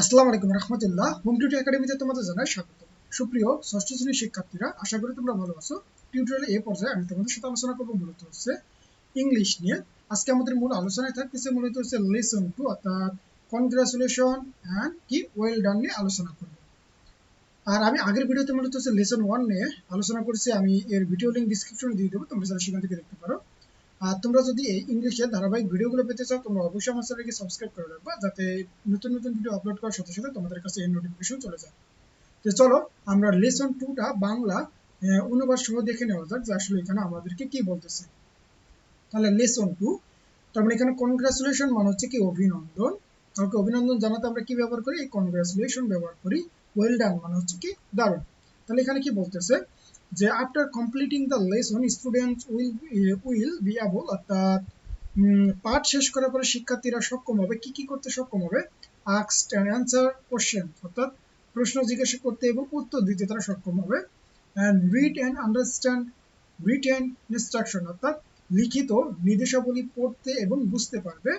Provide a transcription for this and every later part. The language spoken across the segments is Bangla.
আসসালামু আলাইকুম রহমতুল্লাহ। হোম টিউটর একাডেমিতে তোমাদের জানাই স্বাগত। সুপ্রিয় ষষ্ঠ শ্রেণীর শিক্ষার্থীরা, আশা করি তোমরা ভালো আছো। টিউটোরিয়ালে এই পর্যায়ে আমি তোমাদের সাথে আলোচনা করবো মূলত হচ্ছে ইংলিশ নিয়ে। আজকে আমাদের মূল আলোচনায় থাকতেছে মূলত হচ্ছে লেসন 2 অর্থাৎ কনগ্রাচুলেশন অ্যান্ড কি ওয়েল ডান নিয়ে আলোচনা করবো। আর আমি আগের ভিডিওতে মূলত হচ্ছে লেসন 1 নিয়ে আলোচনা করেছি, আমি এর ভিডিও লিঙ্ক ডিসক্রিপশনে দিয়ে দেবো, তোমরা সেখান থেকে দেখতে পারো। আর তোমরা যদি এই ইংলিশের ধারাবাহিক ভিডিওগুলো পেতে চাও, তোমরা অবশ্যই আমার চ্যানেলকে সাবস্ক্রাইব করে রাখবা, যাতে নতুন নতুন ভিডিও আপলোড করার সাথে সাথে তোমাদের কাছে এই নোটিফিকেশন চলে যায়। তো চলো আমরা লেসন 2টা বাংলা অনুবাদ সহ দেখে নেওয়া যাক যে আসলে এখানে আমাদেরকে কি বলতেছে। তাহলে লেসন 2, তার মানে এখানে কনগ্রাচুলেশন মানে হচ্ছে কি অভিনন্দন। কাউকে অভিনন্দন জানাতে আমরা কি ব্যবহার করি? এই কনগ্রাচুলেশন ব্যবহার করি। ওয়েল ডান মানে হচ্ছে কি দারুণ। তাহলে এখানে কি বলতেছে যে after completing the lesson students will be able, অর্থাৎ পাঠ শেষ করার পরে শিক্ষার্থীরা সক্ষম হবে কি কি করতে সক্ষম হবে? আস্কড অ্যান্ড অ্যান্সার কোশ্চেন, অর্থাৎ প্রশ্ন জিজ্ঞাসা করতে এবং উত্তর দিতে তারা সক্ষম হবে। And read and understand written instruction, অর্থাৎ লিখিত নির্দেশাবলী পড়তে এবং বুঝতে পারবে।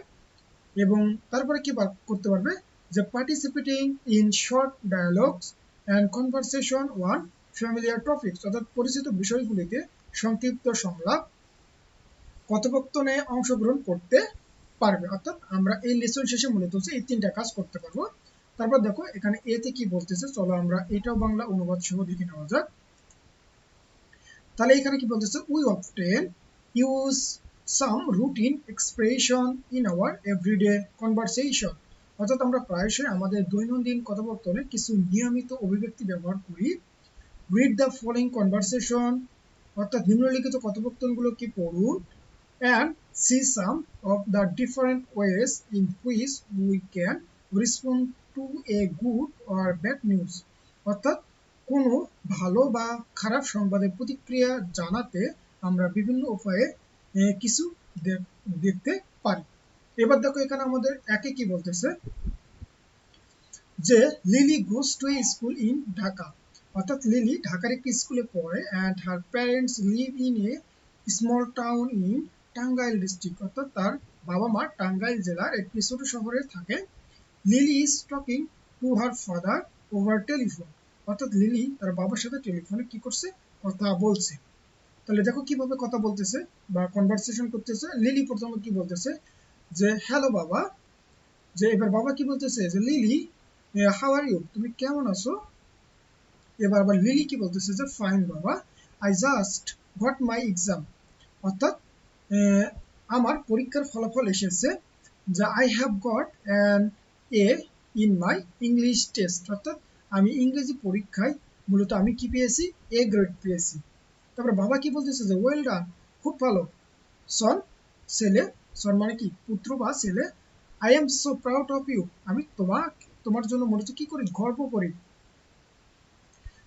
এবং তারপরে কি করতে পারবে? যে participating in short dialogues and conversation one familiar topics, অর্থাৎ পরিচিত বিষয়গুলিতে সংক্ষিপ্ত সংলাপ কথোপকথনে অংশগ্রহণ করতে পারবে। অর্থাৎ আমরা এই লেসন শেষে মূলত হচ্ছে এই 3টা কাজ করতে পারবো। তারপর দেখো এখানে এতে কি বলতেছে, চলো আমরা এটাও বাংলা অনুবাদ সহ দেখে নেওয়া যাক। তাহলে এখানে কি বলতেছে? We often use some routine expression in our everyday conversation, অর্থাৎ আমরা প্রায়শই আমাদের দৈনন্দিন কথোপকথনে কিছু নিয়মিত অভিব্যক্তি ব্যবহার করি। রিড দ্য ফলোইং কনভারসেশন, অর্থাৎ নিম্নলিখিত কথোপকথনগুলো কি পড়ুন। And see some of the different ways in which we can respond two a good or bad news, অর্থাৎ কোনো ভালো বা খারাপ সংবাদের প্রতিক্রিয়া জানাতে আমরা বিভিন্ন উপায়ে কিছু দেখতে পারি। এবার দেখো এখানে আমাদের একে কি বলতেছে যে lily goes to A school in Dhaka, অর্থাৎ লিলি ঢাকার একটি স্কুলে পড়ে। And her parents live in a small town in Tangail district, অর্থাৎ তার বাবা মা টাঙ্গাইল জেলার একটি ছোট শহরে থাকে। Lily is talking to her father over telephone, অর্থাৎ লিলি তার বাবার সাথে টেলিফোনে কি করছে? কথা বলছে। তাহলে দেখো কিভাবে কথা বলতেছে বা কনভারসেশন করতেছে। লিলি প্রথমে কি বলতেছে যে হ্যালো বাবা, যে এবার বাবা কি বলতেছে যে লিলি হাউ আর ইউ, তুমি কেমন আছো? এবার আবার লিলি কি বলতেছে যে ফাইন বাবা, I just got my exam, অর্থাৎ আমার পরীক্ষার ফলাফল এসেছে। যে I have got an A in my English test, অর্থাৎ আমি ইংরেজি পরীক্ষায় মূলত আমি কি পেয়েছি? এ গ্রেড পেয়েছি। তারপরে বাবা কি বলতেছে যে ওয়েল ডান, খুব ভালো। সন ছেলে, সন মানে কি পুত্র বা ছেলে। I am so proud of you, আমি তোমার জন্য মূলত কি করি? গর্ব করি।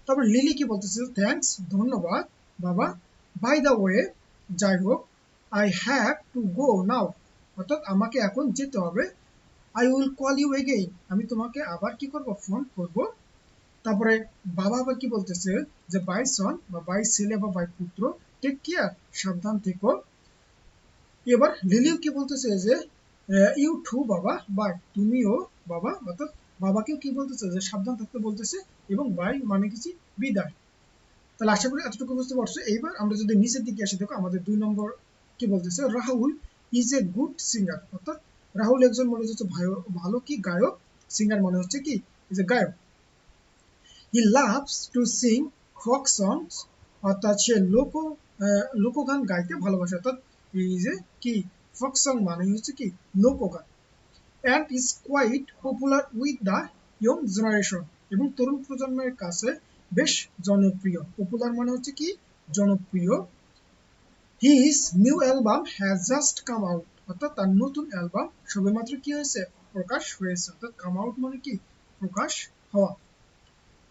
তারপর লিলি কি বলতেছে? থ্যাঙ্কস, ধন্যবাদ বাবা। বাই দ্য ওয়ে, যাই হোক। I have to go now, অর্থাৎ আমাকে এখন যেতে হবে। I will call you again, আমি তোমাকে আবার কি করব? ফোন করব। তারপরে বাবা আবার কি বলতেছে যে বাই সন বা বাই ছেলে বা বাই পুত্র, টেক কেয়ার, সাবধান থেকো। এবার লিলিও কি বলতেছে যে ইউ টু বাবা, বাই, তুমিও বাবা, অর্থাৎ বাবাকেও কি বলতেছে? যে সাবধান থাকতে বলতেছে। এবং বাই মানে কিছু বিদায়। তাহলে আশা করি এতটুকু বুঝতে পারছো। এইবার আমরা যদি নিচের দিকে আসি, দেখো আমাদের 2 নম্বর কি বলতেছে? Rahul is a good singer, অর্থাৎ রাহুল একজন মনে হচ্ছে ভালো কি গায়ক। সিঙ্গার মানে হচ্ছে কি? যে গায়ক। হি লাভস টু সিং ফক সংস, অর্থাৎ সে লোকগান গাইতে ভালোবাসে। অর্থাৎ এই যে কি ফক সং মানে হচ্ছে কি লোকগান। And is quite popular with the young generation, এবং তরুণ প্রজন্মের কাছে বেশ জনপ্রিয়। পপুলার মানে হচ্ছে কি জনপ্রিয়। His new album has just come out, অর্থাৎ তার নতুন অ্যালবাম সবেমাত্র কি হয়েছে? প্রকাশ হয়েছে। অর্থাৎ কাম আউট মানে কি প্রকাশ হওয়া।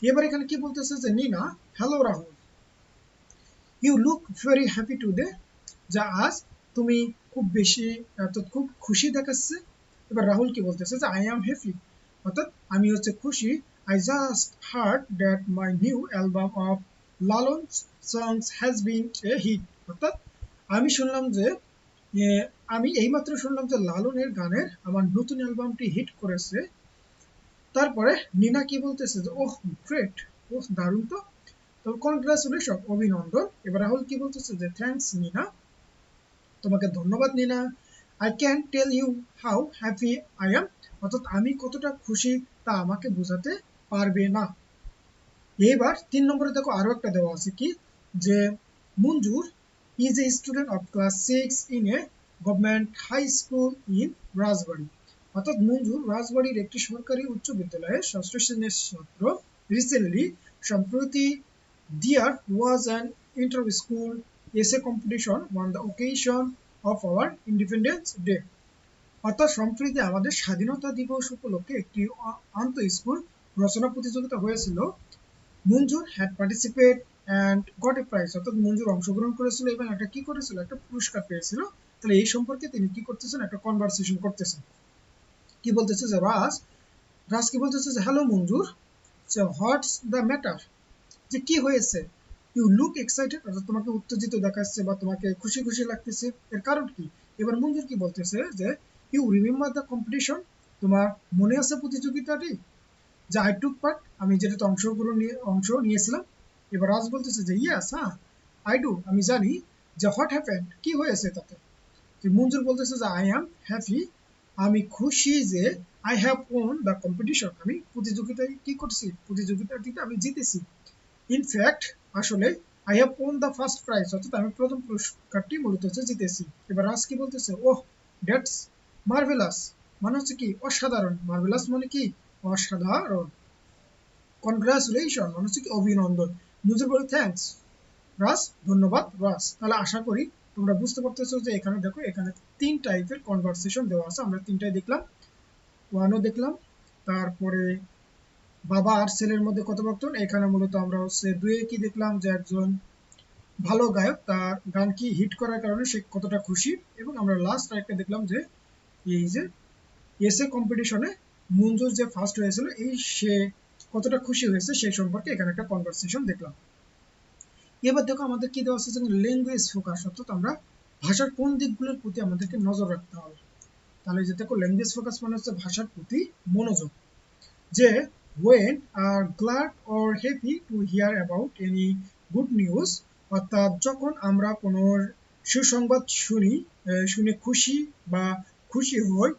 এবার এখানে কি বলতেছে যে Nina, hello Rahul, you look very happy today, যা আজ তুমি খুব বেশি খুব খুশি দেখাচ্ছে। এবার রাহুল কি বলতেছে যে আই এম হ্যাপি, অর্থাৎ আমি হচ্ছে খুশি। I just heard that my new album of Lalon songs has been a hit, অর্থাৎ আমি শুনলাম যে আমি এইমাত্র শুনলাম যে লালনের গানের আমার নতুন অ্যালবামটি হিট করেছে। তারপরে নিনা কি বলতেছে যে ওহ গ্রেট, ওহ দারুণ তো, তো কনগ্রাচুলেশন অভিনন্দন। এবার রাহুল কি বলতেছে যে থ্যাঙ্কস নিনা, তোমাকে ধন্যবাদ Nina. I can tell you how happy I am, অর্থাৎ আমি কতটা খুশি তা আমাকে বোঝাতে পারবে না। এইবার 3 নম্বরে দেখো আরো একটা দেওয়া আছে কি, যে Manjur is a student of class 6 in a government high school in Rajbari, অর্থাৎ মঞ্জুর রাজবাড়ির একটি সরকারি উচ্চ বিদ্যালয়ে ষষ্ঠ শ্রেণীর ছাত্র। রিসেন্টলি সম্প্রতি দেয়ার ওয়াজ অ্যান ইন্টার স্কুল এসে competition on the occasion of our independence day, অর্থাৎ সম্প্রতি আমাদের স্বাধীনতা দিবস উপলক্ষে একটি আন্তঃ স্কুল রচনা প্রতিযোগিতা হয়েছিল। Manjur had participate and got a prize, অর্থাৎ মঞ্জুর অংশগ্রহণ করেছিল এবং একটা কি করেছিল, একটা পুরস্কার পেয়েছিল। তাহলে এই সম্পর্কে তিনি কি করতেছেন, একটা কনভারসেশন করতেছেন। কি বলতেছে যে রাজ, রাজ কি বলতেছে যে hello Manjur, what's the matter, যে কি হয়েছে, ইউ লুক এক্সাইটেড, অর্থাৎ তোমাকে উত্তেজিত দেখাচ্ছে বা তোমাকে খুশি খুশি লাগতেছে, এর কারণ কি। এবার মঞ্জুর কি বলতেছে যে ইউ রিমেম্বার দ্য কম্পিটিশন, তোমার মনে আছে প্রতিযোগিতাটি, যে আই টুক পার্ট, আমি যেটাতে অংশ নিয়েছিলাম। এবার রাজ বলতেছে যে ইয়াস, হ্যাঁ আই ডু, আমি জানি। যে হোয়াট হ্যাপেন্ড, কি হয়েছে তাতে। মঞ্জুর বলতেছে যে আই অ্যাম হ্যাপি, আমি খুশি যে I have won the competition, আমি প্রতিযোগিতায় কি করছি, প্রতিযোগিতাটিতে আমি জিতেছি। ইনফ্যাক্ট আসলে I have won the first prize, অর্থাৎ আমি প্রথম পুরস্কারটি মূলত হচ্ছে জিতেছি। এবার রাজ কি বলতেছে, ওহ দ্যাটস মার্ভেলাস, মানে হচ্ছে কি অসাধারণ, মার্ভেলাস মানে কি অসাধারণ। কনগ্রাচুলেশন মানে হচ্ছে কি অভিনন্দন। মঞ্জুর বলে থ্যাঙ্কস রাজ, ধন্যবাদ রাজ। তাহলে আশা করি তোমরা বুঝতে পারতেছো যে এখানে দেখো, এখানে 3 টাইপের কনভারসেশন দেওয়া আছে, আমরা 3টাই দেখলাম। ওয়ানও দেখলাম, তারপরে বাবা আর ছেলের মধ্যে কথোপকথন, এখানে মূলত আমরা হচ্ছে 2 কি দেখলাম, যে একজন ভালো গায়ক, তার গান কি হিট করার কারণে সে কতটা খুশি, এবং আমরা লাস্ট আরেকটা দেখলাম যে এই যে এসে কম্পিটিশনে মঞ্জুর যে ফার্স্ট হয়েছিল, এই সে কতটা খুশি হয়েছে সেই সম্পর্কে এখানে একটা কনভারসেশন দেখলাম। এবার দেখো আমাদের কি দেওয়া আছে, যে ল্যাঙ্গুয়েজ ফোকাস, অর্থাৎ আমরা ভাষার কোন দিকগুলোর প্রতি আমাদেরকে নজর রাখতে হবে। তাহলে যে দেখো ল্যাঙ্গুয়েজ ফোকাস মানে হচ্ছে ভাষার প্রতি মনোযোগ। যে when are glad or happy to hear about any good news, অর্থাৎ যখন আমরা কোনো সুসংবাদ শুনে খুশি বা খুশি হই,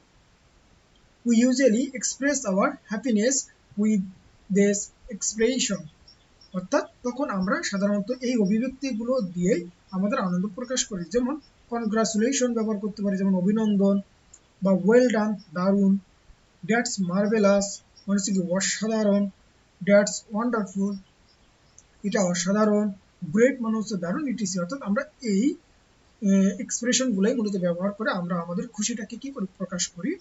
we usually express our happiness with this expression, অর্থাৎ তখন আমরা সাধারণত এই অভিব্যক্তিগুলো দিয়েই আমাদের আনন্দ প্রকাশ করি। যেমন কনগ্রাচুলেশন ব্যবহার করতে পারি, যেমন অভিনন্দন, বা ওয়েল ডান দারুণ, দ্যাটস মার্ভেলাস মানে হচ্ছে কি অসাধারণ, দ্যাটস ওয়ান্ডারফুল এটা অসাধারণ, গ্রেট মানে হচ্ছে দারুণ, ইটিসি, অর্থাৎ আমরা এই এক্সপ্রেশন গুলাই মূলত ব্যবহার করে আমরা আমাদের খুশিটাকে কি করি, প্রকাশ করি।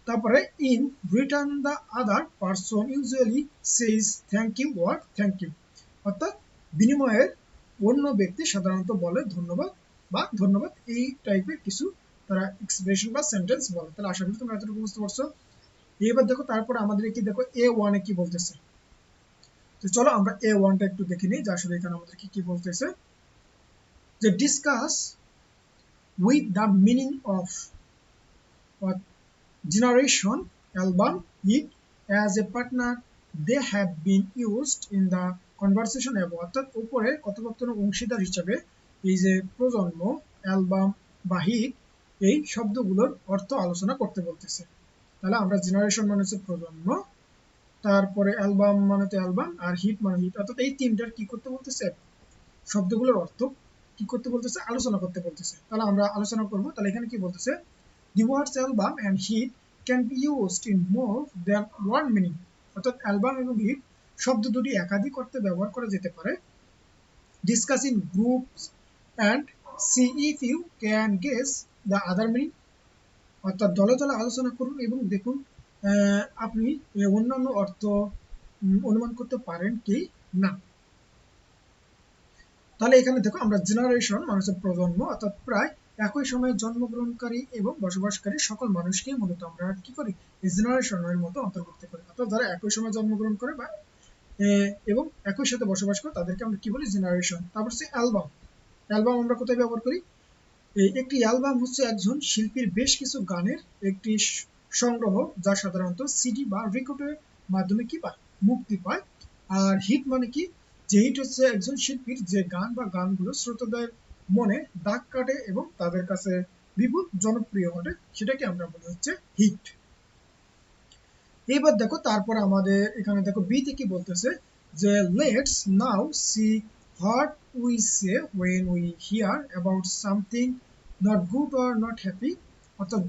তারপরে in return the other person usually says thank you or thank you, অর্থাৎ বিনিময়ের অন্য ব্যক্তি সাধারণত বলে ধন্যবাদ বা ধন্যবাদ, এই টাইপের কিছু তারা এক্সপ্রেশন বা সেন্টেন্স বলে। তাহলে আশা করি তোমরা এতটুকু বুঝতে পারছো। এবার দেখো তারপরে আমাদের কি দেখো A1 এ কি বলতেছে। তো চলো আমরা A1 টা একটু দেখে নিই, যে আসলে এখানে আমাদের কি বলতেছে, যে discuss with the meaning of generation album it as a partner they have been used in the conversation above, অর্থাৎ উপরে কথোপকথনের অংশীদার হিসেবে এই যে প্রজন্ম, অ্যালবাম বা হিট, এই শব্দগুলোর অর্থ আলোচনা করতে বলতেছে। তাহলে আমরা জেনারেশন মানে হচ্ছে প্রজন্ম, তারপরে অ্যালবাম মানে তো অ্যালবাম, আর হিট মানে হিট, অর্থাৎ এই তিনটার কি করতে বলতেছে, শব্দগুলোর অর্থ কি করতে বলতেছে, আলোচনা করতে বলতেছে। তাহলে আমরা আলোচনা করব। তাহলে এখানে কি বলতেছে, the words album and hit can be used in more than one meaning, অর্থাৎ অ্যালবাম এবং হিট শব্দ দুটি একাধিক অর্থে ব্যবহার করা যেতে পারে। discuss in groups and see if you can guess the other meaning, অর্থাৎ দলে দলে আলোচনা করুন এবং দেখুন আপনি অন্যান্য অর্থ অনুমান করতে পারেন কি না। তাহলে এখানে দেখো আমরা জেনারেশন মানে হচ্ছে প্রজন্ম, অর্থাৎ প্রায় একই সময়ে জন্মগ্রহণকারী এবং বসবাসকারী সকল মানুষকে মূলত আমরা কি করি, জেনারেশনের মতো অন্তর্ভুক্ত করি, অর্থাৎ যারা একই সময়ে জন্মগ্রহণ করে বা এবং একই সাথে বসবাস করে তাদেরকে আমরা কি বলি, জেনারেশন। তারপর হচ্ছে অ্যালবাম। অ্যালবাম আমরা কোথায় ব্যবহার করি, একটি অ্যালবাম হচ্ছে একজন শিল্পীর বেশ কিছু গানের একটি সংগ্রহ, যা সাধারণত সিডি বা রেকর্ডের মাধ্যমে কি পায়, মুক্তি পায়। আর হিট মানে কি, যে হিট হচ্ছে একজন শিল্পীর যে গান বা গানগুলো শ্রোতাদের মনে দাগ কাটে এবং তাদের কাছে বিপুল জনপ্রিয় ঘটে, সেটাকে আমরা বলি হচ্ছে হিট। এবার দেখো তারপরে আমাদের এখানে দেখো বিতে কি বলতেছে যে let's now see what we say when we hear about something not good or not happy. অর্থাৎ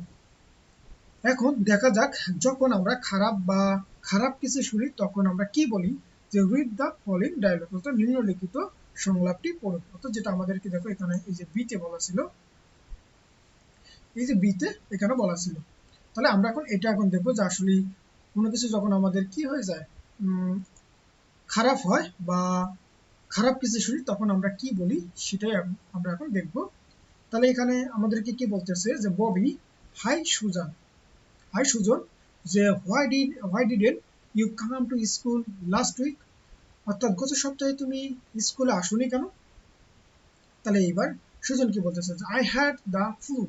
এখন দেখা যাক যখন আমরা খারাপ কিছু শুনি তখন আমরা কি বলি, যে রিড দ্য ফলোইং ডায়লগ, অর্থাৎ নিম্নলিখিত সংলাপটি পড়ুন। অর্থাৎ যেটা আমাদেরকে দেখো এখানে এই যে বিতে বলা ছিল, এই যে বিতে এখানে বলা ছিল। তাহলে আমরা এখন দেখবো যে আসলে কোনো কিছু যখন আমাদের কি হয়ে যায়, খারাপ হয় বা খারাপ কিছু শুনি তখন আমরা কি বলি, সেটাই আমরা এখন দেখব। তাহলে এখানে আমাদেরকে কি বলতেছে যে Bobby, hi Susan, hi Susan, যে why didn't you come to school last week, অর্থাৎ গত সপ্তাহে তুমি স্কুলে আসোনি কেন। তাহলে এইবার সুজন কি বলতেছে, আই হ্যাড দ্য ফ্লু,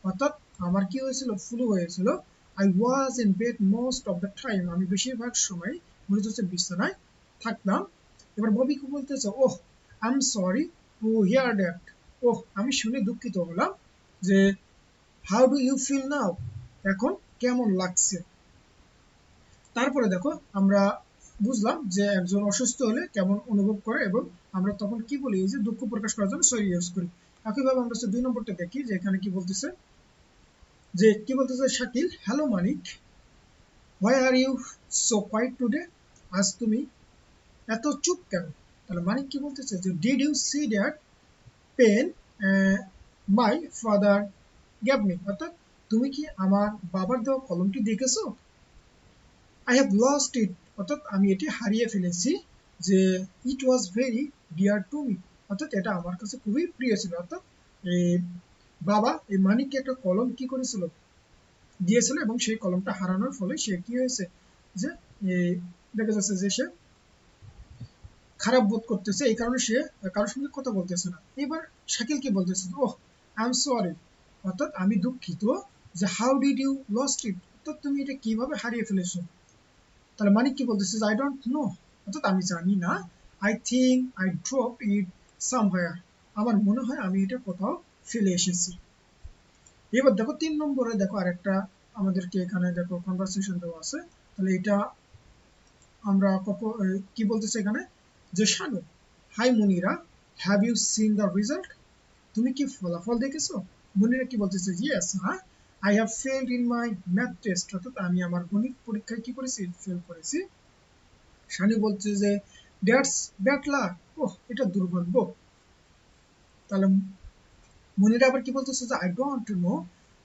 অর্থাৎ আমার কি হয়েছিল, ফ্লু হয়েছিল। I was in bed most of the time, আমি বেশিরভাগ সময় মূলত হচ্ছে বিছানায় থাকতাম। এবার ববি কি বলতেছে, oh I am sorry to hear that, ওহ আমি শুনে দুঃখিত হলাম, যে how do you feel now, এখন কেমন লাগছে। তারপরে দেখো আমরা বুঝলাম যে একজন অসুস্থ হলে কেমন অনুভব করে এবং আমরা তখন কি বলি, যে দুঃখ প্রকাশ করার জন্য সরি ইউজ করি। একইভাবে আমরা 2 নম্বরটা দেখি যে এখানে কি বলতেছে, যে কি বলতেছে Shakil, hello Manik, why are you so quiet today, আজ তুমি এত চুপ কেন। তাহলে মানিক কি বলতেছে, যে did you see that pen my father gave me, অর্থাৎ তুমি কি আমার বাবার দেওয়া কলমটি দেখেছো। আই হ্যাভ লস্ট ইট, অর্থাৎ আমি এটি হারিয়ে ফেলেছি। যে it was very dear to me, অর্থাৎ এটা আমার কাছে খুবই প্রিয় ছিল। অর্থাৎ এই বাবা এই মানিককে একটা কলম কি করেছিল, দিয়েছিল, এবং সেই কলমটা হারানোর ফলে সে কি হয়েছে, যে দেখা যাচ্ছে যে সে খারাপ বোধ করতেছে, এই কারণে সে কারোর সঙ্গে কথা বলতেছে না। এবার শাকিল কি বলতেছে, ওহ আই এম সরি, অর্থাৎ আমি দুঃখিত, যে how did you lost it, অর্থাৎ তুমি এটা কিভাবে হারিয়ে ফেলেছো। তাহলে মানিক কি বলতেছে, আই ডোন্ট নো, অর্থাৎ আমি জানি না। I think I drop it somewhere, আমার মনে হয় আমি এটা কোথাও ফেলে এসেছি। এবার দেখো 3 নম্বরে দেখো আরেকটা আমাদেরকে এখানে দেখো কনভারসেশন দেওয়া আছে। তাহলে এটা আমরা কি বলতেছে এখানে, যে Shanu, hi Munira, have you seen the result, তুমি কি ফলাফল দেখেছো। মুনিরা কি বলতেছে, ইয়েস, হ্যাঁ, I have failed in my math test, অর্থাৎ আমি আমার গণিত পরীক্ষায় কি করেছি, ফেল করেছি। শানি বলছে যে দ্যাটস ব্যাড লাক, ওহ এটা দুর্ভাগ্য। তাহলে মুনিরা আবার কি বলতেছে, যে I don't know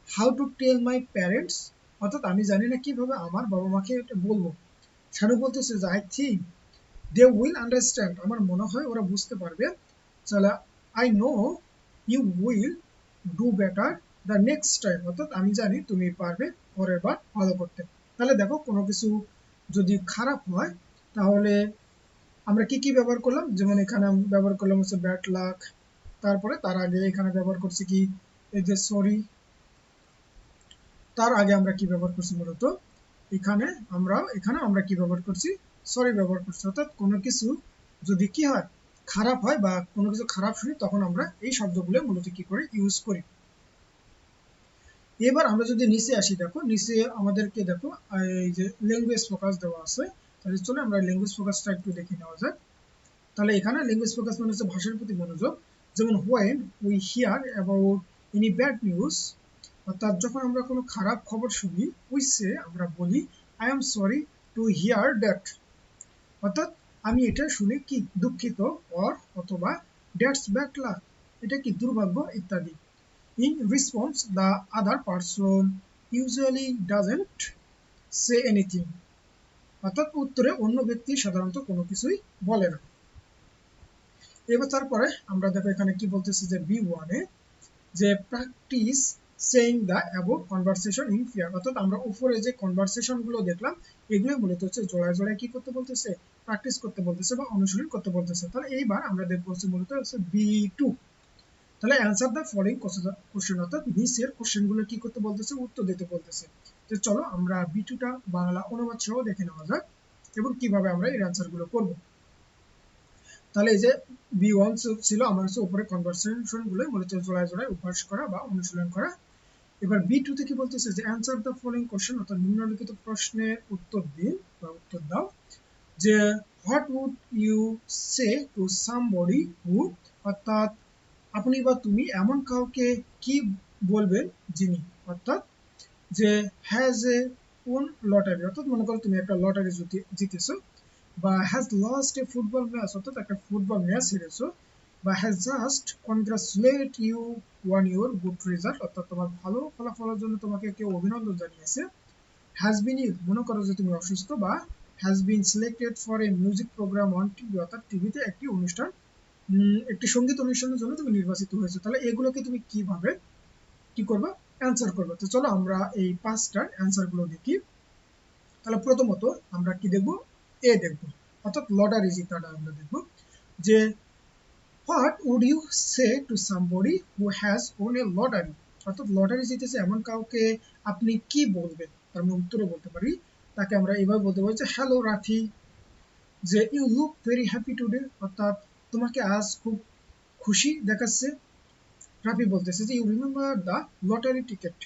how to tell my parents, অর্থাৎ আমি জানি না কিভাবে আমার বাবা মাকে এটা বলবো। শানু বলতেছে যে I think they will understand, আমার মনে হয় ওরা বুঝতে পারবে। তাহলে I know you will do better the next time, অর্থাৎ আমি জানি তুমি পারবে পরের বার ভালো করতে। তাহলে দেখো কোনো কিছু যদি খারাপ হয় তাহলে আমরা কি কি ব্যবহার করলাম, যেমন এখানে ব্যবহার করলাম হচ্ছে ব্যাড লাক, তারপরে তার আগে এখানে ব্যবহার করছি কি, এই যে সরি। তার আগে আমরা কি ব্যবহার করছি, মূলত এখানে আমরা কি ব্যবহার করছি, সরি ব্যবহার করছি। অর্থাৎ কোনো কিছু যদি কি হয়, খারাপ হয় বা কোনো কিছু খারাপ শুনি তখন আমরা এই শব্দগুলো মূলত কি করে ইউজ করি। এবার আমরা যদি নিচে আসি, দেখো নিচে আমাদেরকে দেখো এই যে ল্যাঙ্গুয়েজ ফোকাস দেওয়া আছে। তাহলে চলো আমরা ল্যাঙ্গুয়েজ ফোকাসটা একটু দেখে নেওয়া যাক। তাহলে এখানে ল্যাঙ্গুয়েজ ফোকাস মানে হচ্ছে ভাষার প্রতি মনোযোগ। যেমন when we hear about any bad news, অর্থাৎ যখন আমরা কোনো খারাপ খবর শুনি, উই সে আমরা বলি I am sorry to hear that, অর্থাৎ আমি এটা শুনে কি দুঃখিত, অর অথবা দ্যাটস ব্যাড লাক, এটা কি দুর্ভাগ্য ইত্যাদি। In response the other person usually doesn't say anything, অর্থাৎ উত্তরে অন্য ব্যক্তি সাধারণত কোনো কিছুই বলে না। এবার তারপরে আমরা দেখো এখানে কি বলতেছে, যে B1 যে practice saying the above conversation in fear, অর্থাৎ আমরা উপরে যে কনভারসেশন গুলো দেখলাম এগুলো মূলত হচ্ছে জোড়ায় জোড়ায় কি করতে বলতেছে, প্র্যাকটিস করতে বলতেছে বা অনুশীলন করতে বলতেছে। তাহলে এইবার আমরা দেখবো হচ্ছে মূলত হচ্ছে B2। তাহলে অ্যান্সার দ্য ফলোইং কোশ্চেন, অর্থাৎ নিচের কোশ্চেন গুলো কি করতে বলতেছে, উত্তর দিতে বলতেছে। তো চলো আমরা B2টা বাংলা অনুবাদ সহ দেখে নেওয়া যাক এবং কিভাবে আমরা এর অ্যান্সারগুলো করব। তাহলে এই যে B1 ছিল আমার হচ্ছে উপরে কনভারসেশনগুলো মূলত জোড়ায় জোড়ায় অভ্যাস করা বা অনুশীলন করা। এবার B2 থেকে বলতেছে যে অ্যান্সার দ্য ফলোইং কোশ্চেন, অর্থাৎ নিম্নলিখিত প্রশ্নের উত্তর দিন বা উত্তর দাও। যে what would you say to somebody who, অর্থাৎ আপনি বা তুমি এমন কাউকে কি বলবেন যিনি, অর্থাৎ যে হ্যাজ এ ওন লটারি, অর্থাৎ মনে করো তুমি একটা লটারি জিতেছো, বা has lost a football match, অর্থাৎ একটা ফুটবল ম্যাচ হেরেছো, বা has just congratulate you on your good result, অর্থাৎ তোমার ভালো ফলাফলের জন্য তোমাকে কেউ অভিনন্দন জানিয়েছে। হ্যাজ বিন ইল, মনে করো যে তুমি অসুস্থ, বা has been selected for a music program on TV, অর্থাৎ টিভিতে একটি অনুষ্ঠান, একটি সঙ্গীত অনুষ্ঠানের জন্য তুমি নির্বাচিত হয়েছো। তাহলে এগুলোকে তুমি কিভাবে কি করবা, অ্যান্সার করবা। তো চলো আমরা এই 5টার অ্যান্সারগুলো দেখি। তাহলে প্রথমত আমরা কি দেখব, এ দেখব, অর্থাৎ লটারি জিতাটা আমরা দেখব। যে what would you say to somebody who has won a lottery, অর্থাৎ লটারি জিতেছে এমন কাউকে আপনি কি বলবেন। তার মানে উত্তরে বলতে পারি, তাকে আমরা এভাবে বলতে পারি যে হ্যালো রাফি, যে you look very happy today, অর্থাৎ তোমাকে আজ খুব খুশি দেখাচ্ছে। রাফি বলতেছে যে you remember the lottery ticket,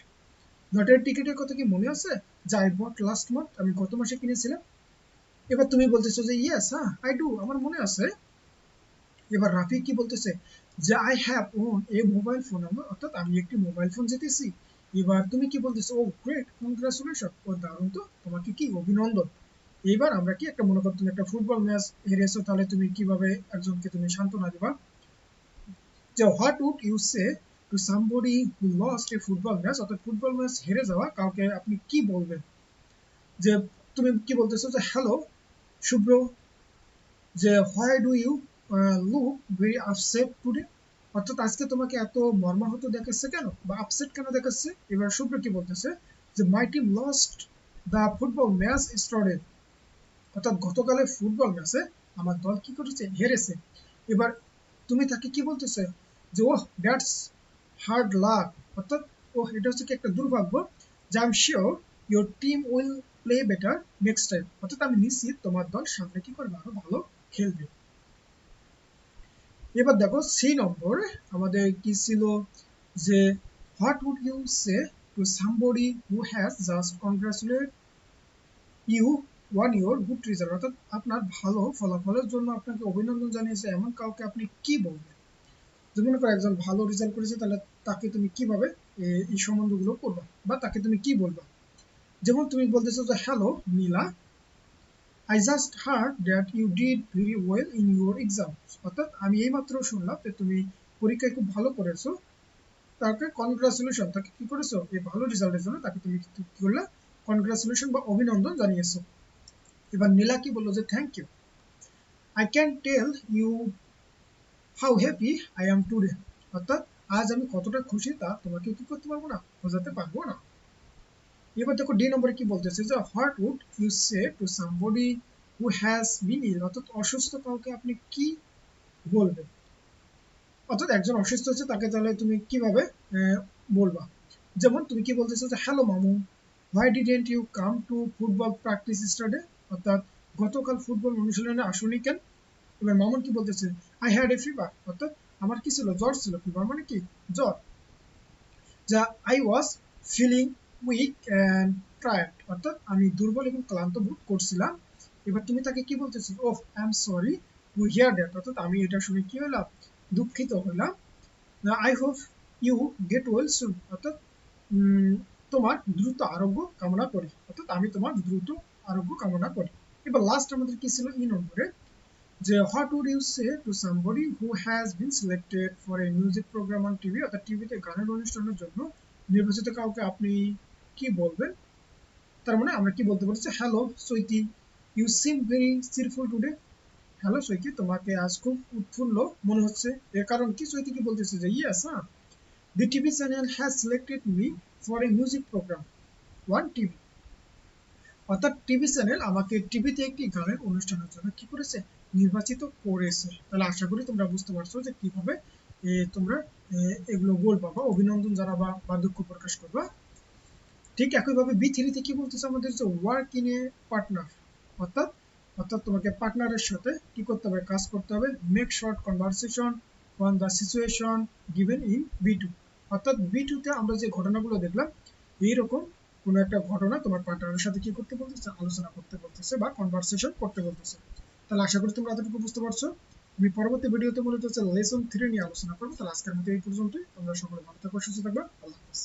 lottery টিকিটের কথা কি মনে আছে, যা আই বট লাস্ট মান্থ, আমি গত মাসে কিনেছিলাম। এবার তুমি বলতেছো যে ইয়েস, হ্যাঁ আই ডু, আমার মনে আছে। এবার রাফি কি বলতেছে যে I have won A mobile phone, অর্থাৎ আমি একটি মোবাইল ফোন জিতেছি। এবার তুমি কি বলতেছো, ও গ্রেট, কংগ্রাচুলেশন, ও দারুণ তো, তোমাকে কি অভিনন্দন। এইবার আমরা কি একটা মনে করো তুমি একটা ফুটবল ম্যাচ হেরেছো, তাহলে তুমি কিভাবে একজনকে তুমি সান্ত্বনা দিবা। যে what would you say to somebody who lost a football match, অর্থাৎ ফুটবল ম্যাচ হেরে যাওয়া কাউকে আপনি কি বলবেন। যে তুমি কি বলতেছো যে হ্যালো শুভ্র, যে why do you look very upset today, অর্থাৎ আজকে তোমাকে এত মর্মাহত দেখাচ্ছে কেন, বা আপসেট কেন দেখাচ্ছে। এবার শুভ্র কি বলতেছে যে my team lost the football match স্টারডে, অর্থাৎ গতকালের ফুটবল ম্যাচে আমার দল কি করেছে, হেরেছে। এবার তুমি তাকে কি বলতেছে যে ওহ দ্যাটস হার্ড লাক, অর্থাৎ ওহ এটা হচ্ছে কি একটা দুর্ভাগ্য, যে I am sure your team will play better next time, অর্থাৎ আমি নিশ্চিত তোমার দল সামনে কি করবে, আরো ভালো খেলবে। এবার দেখো সি নম্বর আমাদের কি ছিল, যে what would you say to somebody who has just congratulate you on your good result, অর্থাৎ আপনার ভালো ফলাফলের জন্য আপনাকে অভিনন্দন জানিয়েছে এমন কাউকে আপনি কি বলবেন। যদি মনে করো একজন ভালো রেজাল্ট করেছে, তাহলে তাকে তুমি কিভাবে এই সম্বন্ধগুলো করবা, বা তাকে তুমি কি বলবা। যেমন তুমি বলতেছো যে hello Nila, I just heard that you did very well in your exam, অর্থাৎ আমি এইমাত্র শুনলাম যে তুমি পরীক্ষায় খুব ভালো করেছো, তাকে কনগ্রাচুলেশন, তাকে কি করেছো এই ভালো রেজাল্টের জন্য তাকে তুমি কি করলে, কনগ্রাচুলেশন বা অভিনন্দন জানিয়েছো। এবার নীলা কি বললো যে thank you, I can tell you how happy I am today, অর্থাৎ আজ আমি কতটা খুশি তা তোমাকে কি করতে পারবো না, বোঝাতে পারবো না। এবার দেখো ডি নম্বরে কি বলতেছে যে what would you say to somebody who has been ill, অর্থাৎ অসুস্থ কাউকে আপনি কি বলবেন, অর্থাৎ একজন অসুস্থ হচ্ছে তাকে তাহলে তুমি কিভাবে বলবা। যেমন তুমি কি বলতেছো যে হ্যালো মামু, why didn't you come to football practice yesterday, অর্থাৎ গতকাল ফুটবল অনুশীলনে আসুনি কেন। এবার মামুন কি বলতেছে আই হ্যাড এ ফিভার, অর্থাৎ আমার কি ছিল, জ্বর ছিল, ফিভার মানে কি জ্বর। যা I was feeling weak and tired, অর্থাৎ আমি দুর্বল এবং ক্লান্ত বোধ করছিলাম। এবার তুমি তাকে কি বলতেছি, oh I am sorry to hear that, অর্থাৎ আমি এটা শুনে কি হলাম, দুঃখিত হলাম। I hope you get well soon, অর্থাৎ তোমার দ্রুত আরোগ্য কামনা করি, অর্থাৎ আমি তোমার দ্রুত আরোগ্য কামনা করি। এবার লাস্ট আমাদের কি ছিল ই নম্বরে, যে what would you say to somebody who has been selected for a music program on TV, অর্থাৎ টিভিতে গানের অনুষ্ঠানের জন্য নির্বাচিত কাউকে আপনি কি বলবেন। তার মানে আমরা কি বলতে পারছি, hello Saiti, you seem very cheerful today, hello Saiti তোমাকে আজ খুব উৎফুল্ল মনে হচ্ছে। এর কারণ কি, সৈতি কি বলতেছে যে ইয়েস, হ্যাঁ the TV channel has selected me for a music program on TV, অর্থাৎ টিভি চ্যানেল আমাকে টিভিতে একটি গানের অনুষ্ঠানের জন্য কি করেছে, নির্বাচিত করেছে। তাহলে আশা করি তোমরা বুঝতে পারছো যে কিভাবে তোমরা এগুলো বলবা বা অভিনন্দন জানাবা বা দুঃখ প্রকাশ করবা। ঠিক একইভাবে বি থ্রিতে কি বলতেছে আমাদের, যে ওয়ার্ক ইন এ পার্টনার, অর্থাৎ অর্থাৎ তোমাকে পার্টনারের সাথে কি করতে হবে, কাজ করতে হবে। Make short conversation on the situation given in B two, অর্থাৎ বি টুতে আমরা যে ঘটনাগুলো দেখলাম এইরকম কোনো একটা ঘটনা তোমার পার্টনারের সাথে কি করতে বলতেছে, আলোচনা করতে বলতেছে বা কনভারসেশন করতে বলতেছে। তাহলে আশা করি তোমরা এতটুকু বুঝতে পারছো। আমি পরবর্তী ভিডিওতে মূলত হচ্ছে লেসন 3 নিয়ে আলোচনা করবো। তাহলে আজকের মতো এই পর্যন্তই। তোমরা সকলে ভালো থাকো, সুস্থ থাকবে। আল্লাহ হাফেজ।